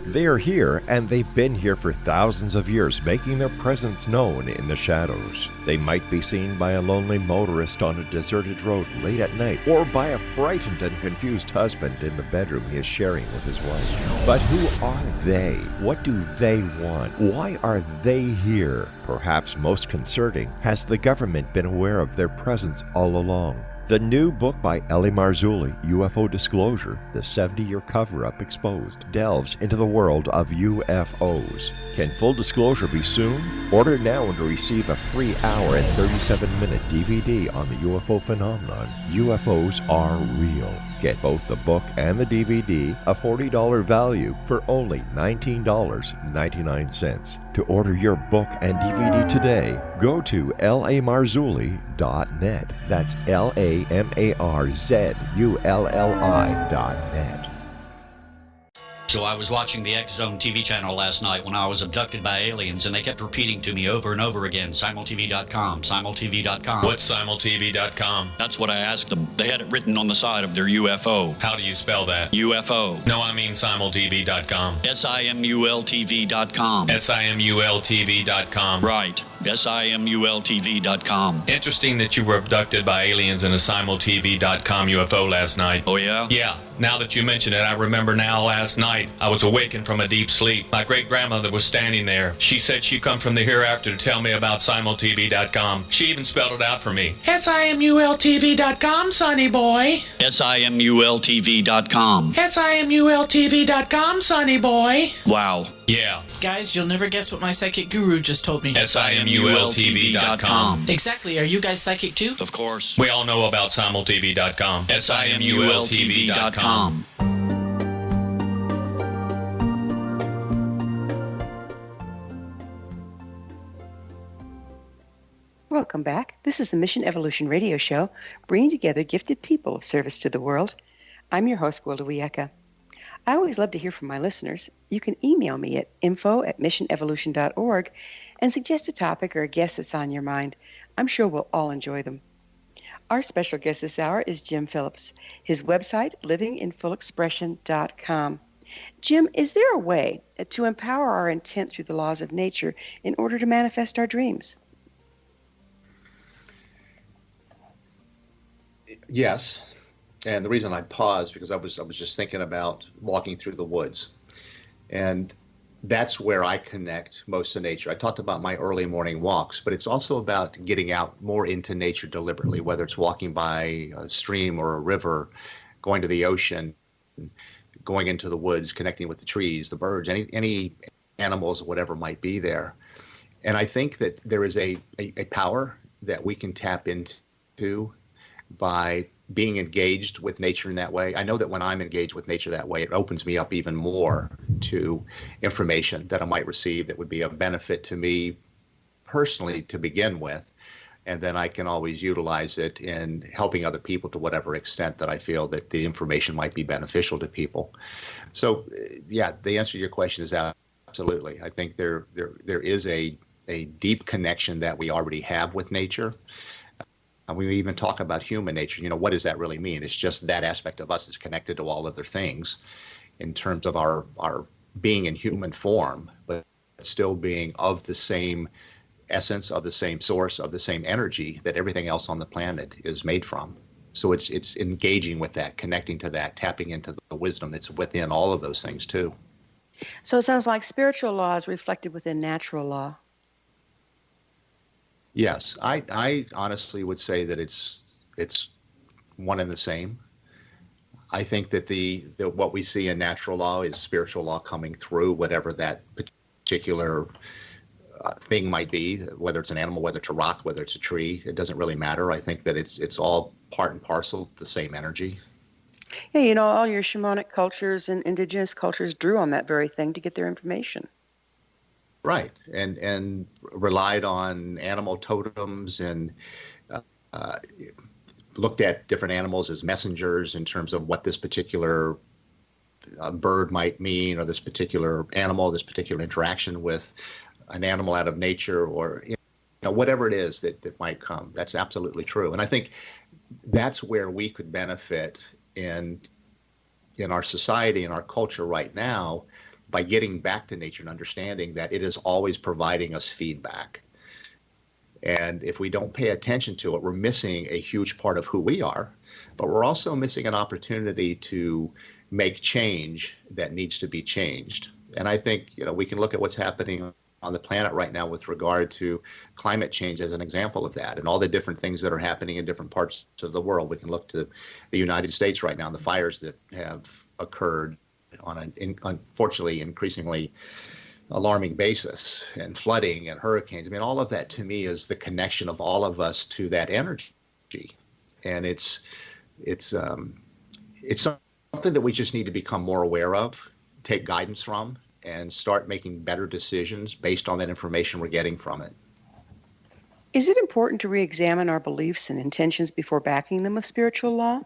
They are here, and they've been here for thousands of years, making their presence known in the shadows. They might be seen by a lonely motorist on a deserted road late at night, or by a frightened and confused husband in the bedroom he is sharing with his wife. But who are they? What do they want? Why are they here? Perhaps most concerning, has the government been aware of their presence all along? The new book by Eli Marzulli, UFO Disclosure, the 70-year cover-up exposed, delves into the world of UFOs. Can full disclosure be soon? Order now and receive a free hour and 37-minute DVD on the UFO phenomenon. UFOs are real. Get both the book and the DVD, a $40 value, for only $19.99. To order your book and DVD today, go to lamarzulli.net. That's LAMARZULLI.net. So I was watching the X-Zone TV channel last night when I was abducted by aliens, and they kept repeating to me over and over again, simultv.com, simultv.com. What's simultv.com? That's what I asked them. They had it written on the side of their UFO. How do you spell that? UFO. No, I mean simultv.com. SIMULTV.com. SIMULTV.com. Right. SIMULTV.com. Interesting that you were abducted by aliens in a SimulTV.com UFO last night. Oh, yeah? Yeah. Now that you mention it, I remember now last night I was awakened from a deep sleep. My great-grandmother was standing there. She said she'd come from the hereafter to tell me about SimulTV.com. She even spelled it out for me. SIMULTV.com, sonny boy. SIMULTV.com. SIMULTV.com, sonny boy. Wow. Yeah. Guys, you'll never guess what my psychic guru just told me. SIMULTV.com. Exactly. Are you guys psychic too? Of course. We all know about SimulTV.com. SIMULTV.com. Welcome back. This is the Mission Evolution Radio Show, bringing together gifted people of service to the world. I'm your host, Gwilda Wiyaka. I always love to hear from my listeners. You can email me at info@missionevolution.org and suggest a topic or a guest that's on your mind. I'm sure we'll all enjoy them. Our special guest this hour is Jim Phillips. His website, livinginfullexpression.com. Jim, is there a way to empower our intent through the laws of nature in order to manifest our dreams? Yes. And the reason I paused because I was just thinking about walking through the woods. And that's where I connect most to nature. I talked about my early morning walks, but it's also about getting out more into nature deliberately, whether it's walking by a stream or a river, going to the ocean, going into the woods, connecting with the trees, the birds, any animals, whatever might be there. And I think that there is a power that we can tap into by being engaged with nature in that way. I know that when I'm engaged with nature that way, it opens me up even more to information that I might receive that would be of benefit to me personally to begin with. And then I can always utilize it in helping other people to whatever extent that I feel that the information might be beneficial to people. So yeah, the answer to your question is absolutely. I think there is a deep connection that we already have with nature. We even talk about human nature. What does that really mean? It's just that aspect of us is connected to all other things in terms of our being in human form, but still being of the same essence, of the same source, of the same energy that everything else on the planet is made from. So it's engaging with that, connecting to that, tapping into the wisdom that's within all of those things too. So it sounds like spiritual law is reflected within natural law. Yes, I honestly would say that it's one and the same. I think that the what we see in natural law is spiritual law coming through whatever that particular thing might be, whether it's an animal, whether it's a rock, whether it's a tree. It doesn't really matter. I think that it's all part and parcel of the same energy. Yeah, all your shamanic cultures and indigenous cultures drew on that very thing to get their information. Right, and relied on animal totems and looked at different animals as messengers in terms of what this particular bird might mean, or this particular animal, this particular interaction with an animal out of nature, or whatever it is that might come. That's absolutely true, and I think that's where we could benefit in our society and our culture right now, by getting back to nature and understanding that it is always providing us feedback. And if we don't pay attention to it, we're missing a huge part of who we are, but we're also missing an opportunity to make change that needs to be changed. And I think, we can look at what's happening on the planet right now with regard to climate change as an example of that, and all the different things that are happening in different parts of the world. We can look to the United States right now and the fires that have occurred on an unfortunately increasingly alarming basis, and flooding and hurricanes. I mean, all of that to me is the connection of all of us to that energy, and it's something that we just need to become more aware of, take guidance from, and start making better decisions based on that information we're getting from it. Is it important to re-examine our beliefs and intentions before backing them with spiritual law?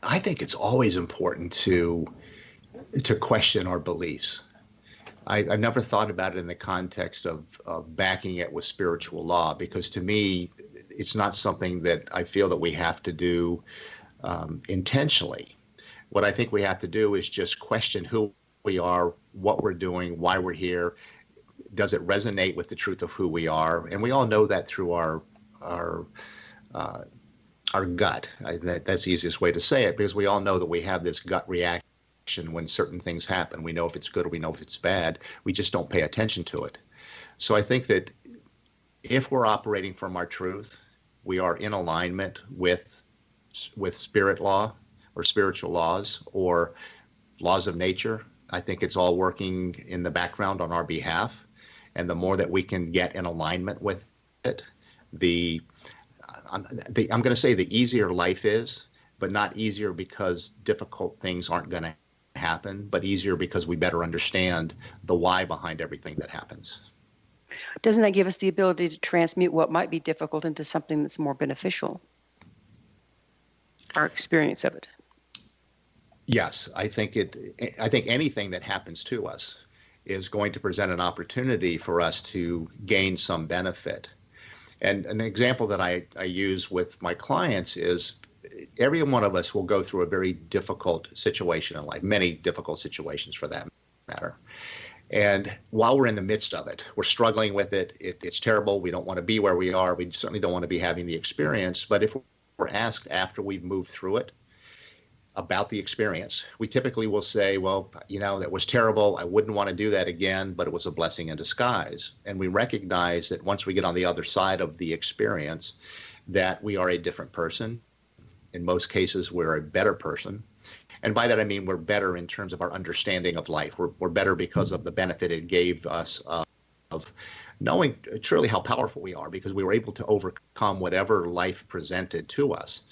I think it's always important to question our beliefs. I've never thought about it in the context of backing it with spiritual law, because to me, it's not something that I feel that we have to do intentionally. What I think we have to do is just question who we are, what we're doing, why we're here. Does it resonate with the truth of who we are? And we all know that through our gut. That's the easiest way to say it, because we all know that we have this gut reaction when certain things happen. We know if it's good or we know if it's bad. We just don't pay attention to it. So I think that if we're operating from our truth, we are in alignment with spirit law or spiritual laws or laws of nature. I think it's all working in the background on our behalf. And the more that we can get in alignment with it, I'm going to say the easier life is, but not easier because difficult things aren't going to happen, but easier because we better understand the why behind everything that happens. Doesn't that give us the ability to transmute what might be difficult into something that's more beneficial? Our experience of it. Yes, I think anything that happens to us is going to present an opportunity for us to gain some benefit. And an example that I use with my clients is every one of us will go through a very difficult situation in life, many difficult situations for that matter. And while we're in the midst of it, we're struggling with it. It's terrible. We don't want to be where we are. We certainly don't want to be having the experience. But if we're asked after we've moved through it about the experience, we typically will say, well, that was terrible. I wouldn't want to do that again, but it was a blessing in disguise. And we recognize that once we get on the other side of the experience, that we are a different person. In most cases, we're a better person. And by that, I mean we're better in terms of our understanding of life. We're better because of the benefit it gave us of knowing truly how powerful we are, because we were able to overcome whatever life presented to us.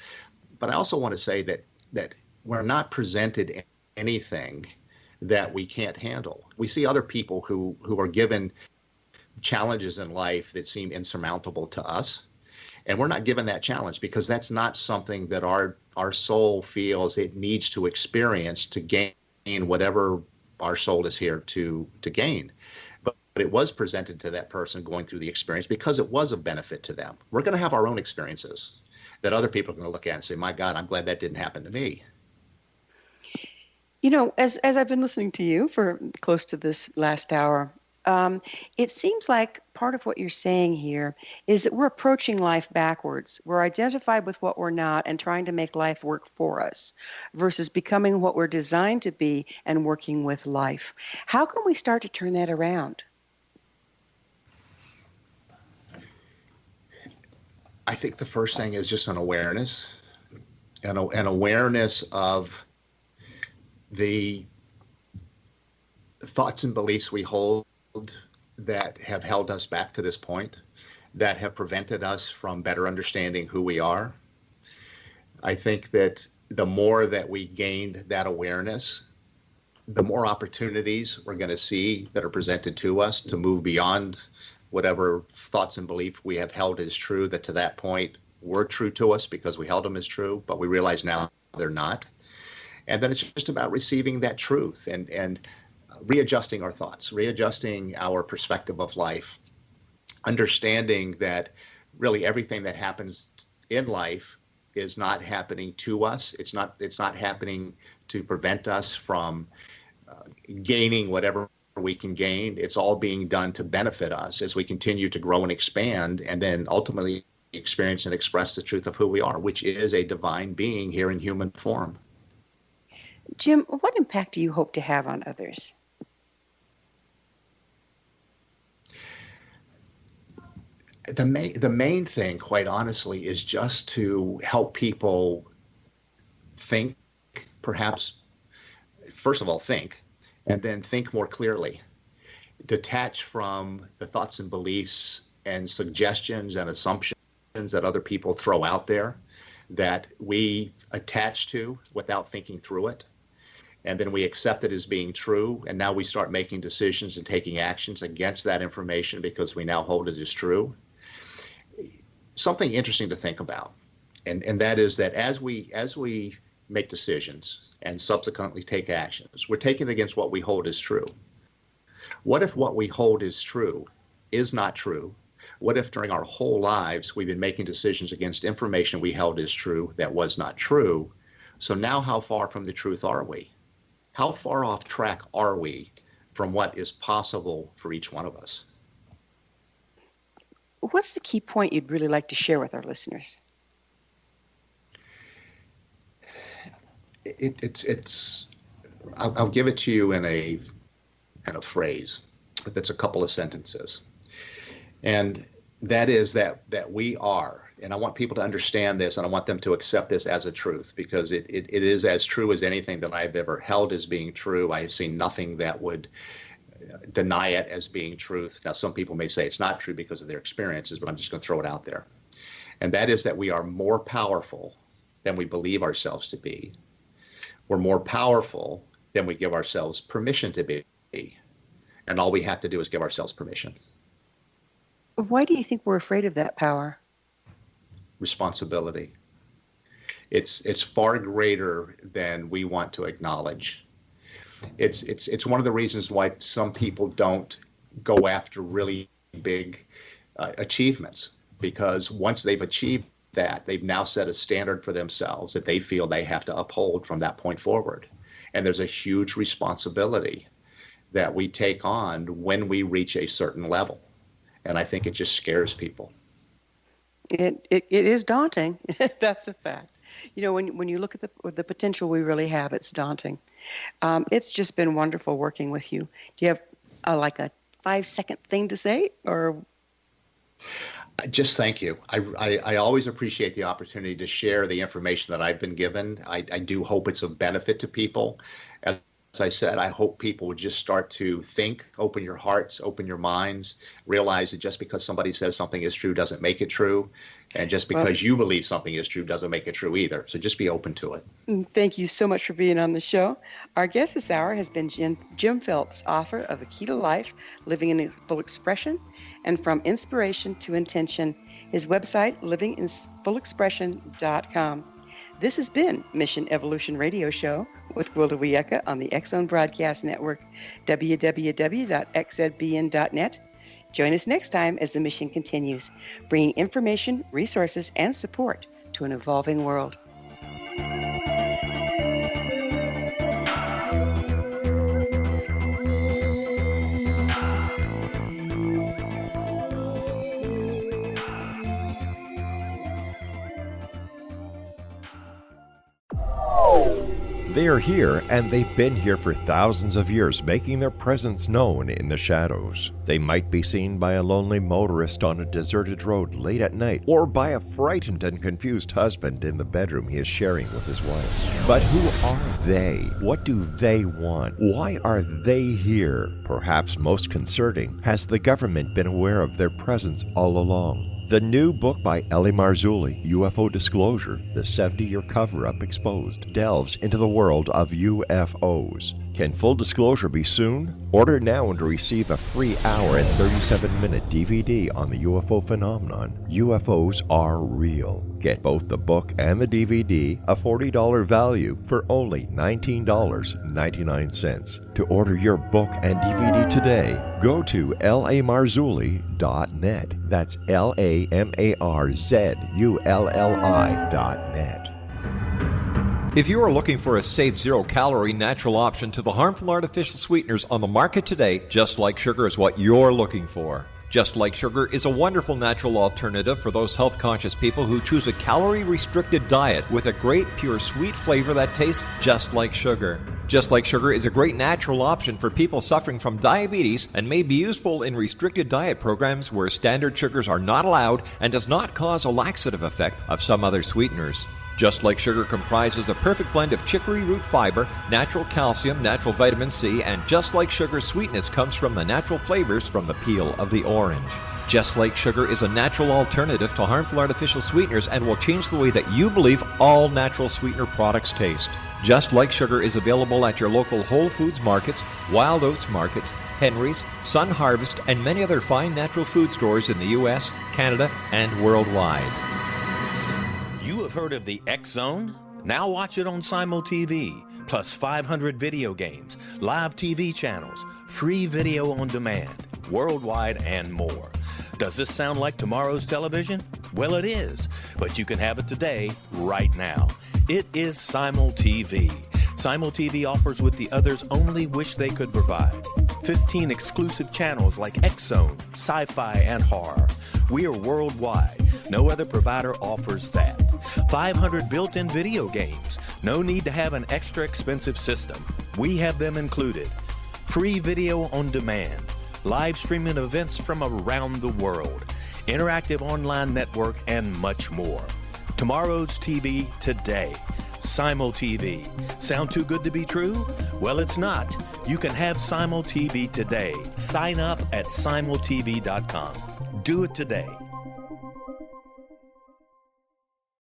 But I also want to say that we're not presented anything that we can't handle. We see other people who are given challenges in life that seem insurmountable to us. And we're not given that challenge because that's not something that our soul feels it needs to experience to gain whatever our soul is here to gain. But it was presented to that person going through the experience because it was a benefit to them. We're going to have our own experiences that other people are going to look at and say, my God, I'm glad that didn't happen to me. As I've been listening to you for close to this last hour, it seems like part of what you're saying here is that we're approaching life backwards. We're identified with what we're not and trying to make life work for us versus becoming what we're designed to be and working with life. How can we start to turn that around? I think the first thing is just an awareness, an awareness of the thoughts and beliefs we hold that have held us back to this point, that have prevented us from better understanding who we are. I think that the more that we gained that awareness, the more opportunities we're going to see that are presented to us to move beyond whatever thoughts and beliefs we have held as true, that to that point were true to us because we held them as true, but we realize now they're not. And then it's just about receiving that truth and readjusting our thoughts, readjusting our perspective of life, understanding that really everything that happens in life is not happening to us. It's not happening to prevent us from gaining whatever we can gain. It's all being done to benefit us as we continue to grow and expand, and then ultimately experience and express the truth of who we are, which is a divine being here in human form. Jim, what impact do you hope to have on others? The main thing, quite honestly, is just to help people think, perhaps, first of all, think, and then think more clearly. Detach from the thoughts and beliefs and suggestions and assumptions that other people throw out there that we attach to without thinking through it. And then we accept it as being true. And now we start making decisions and taking actions against that information because we now hold it as true. Something interesting to think about. And that is that as we make decisions and subsequently take actions, we're taking it against what we hold as true. What if what we hold as true is not true? What if during our whole lives we've been making decisions against information we held as true that was not true? So now how far from the truth are we? How far off track are we from what is possible for each one of us? What's the key point you'd really like to share with our listeners? I'll give it to you in a phrase that's a couple of sentences. And that is that we are, and I want people to understand this, and I want them to accept this as a truth, because it is as true as anything that I've ever held as being true. I have seen nothing that would deny it as being truth. Now, some people may say it's not true because of their experiences, but I'm just going to throw it out there. And that is that we are more powerful than we believe ourselves to be. We're more powerful than we give ourselves permission to be. And all we have to do is give ourselves permission. Why do you think we're afraid of that power? Responsibility. It's far greater than we want to acknowledge. It's one of the reasons why some people don't go after really big achievements, because once they've achieved that, they've now set a standard for themselves that they feel they have to uphold from that point forward. And there's a huge responsibility that we take on when we reach a certain level. And I think it just scares people. It is daunting. That's a fact. You know, when you look at the potential we really have, it's daunting. It's just been wonderful working with you. Do you have like a 5-second thing to say, or? Just thank you. I always appreciate the opportunity to share the information that I've been given. I do hope it's of benefit to people. As I said, I hope people would just start to think, open your hearts, open your minds, realize that just because somebody says something is true doesn't make it true. And just because you believe something is true doesn't make it true either. So just be open to it. Thank you so much for being on the show. Our guest this hour has been Jim Phillips, author of The Key to Life, Living in Full Expression, and From Inspiration to Intention. His website, livinginfullexpression.com. This has been Mission Evolution Radio Show with Gwilda Wiyaka on the X Zone Broadcast Network, www.xzbn.net. Join us next time as the mission continues, bringing information, resources, and support to an evolving world. They are here, and they've been here for thousands of years, making their presence known in the shadows. They might be seen by a lonely motorist on a deserted road late at night, or by a frightened and confused husband in the bedroom he is sharing with his wife. But who are they? What do they want? Why are they here? Perhaps most concerning, has the government been aware of their presence all along? The new book by Ellie Marzulli, UFO Disclosure, the 70-year cover-up exposed, delves into the world of UFOs. Can full disclosure be soon? Order now and receive a free hour and 37-minute DVD on the UFO phenomenon. UFOs are real. Get both the book and the DVD, a $40 value, for only $19.99. To order your book and DVD today, go to lamarzulli.net. That's LAMARZULLI.net. If you are looking for a safe, zero-calorie natural option to the harmful artificial sweeteners on the market today, Just Like Sugar is what you're looking for. Just Like Sugar is a wonderful natural alternative for those health-conscious people who choose a calorie-restricted diet with a great, pure, sweet flavor that tastes just like sugar. Just Like Sugar is a great natural option for people suffering from diabetes and may be useful in restricted diet programs where standard sugars are not allowed and does not cause a laxative effect of some other sweeteners. Just Like Sugar comprises a perfect blend of chicory root fiber, natural calcium, natural vitamin C, and Just Like Sugar's sweetness comes from the natural flavors from the peel of the orange. Just Like Sugar is a natural alternative to harmful artificial sweeteners and will change the way that you believe all natural sweetener products taste. Just Like Sugar is available at your local Whole Foods markets, Wild Oats markets, Henry's, Sun Harvest, and many other fine natural food stores in the U.S., Canada, and worldwide. You have heard of the X Zone? Now watch it on Simul TV, plus 500 video games, live TV channels, free video on demand, worldwide, and more. Does this sound like tomorrow's television? Well, it is, but you can have it today, right now. It is Simul TV. SimulTV offers what the others only wish they could provide. 15 exclusive channels like X-Zone, Sci-Fi, and Horror. We are worldwide. No other provider offers that. 500 built-in video games. No need to have an extra expensive system. We have them included. Free video on demand. Live streaming events from around the world. Interactive online network, and much more. Tomorrow's TV today. SimulTV. Sound too good to be true? Well, it's not. You can have SimulTV today. Sign up at simultv.com. Do it today.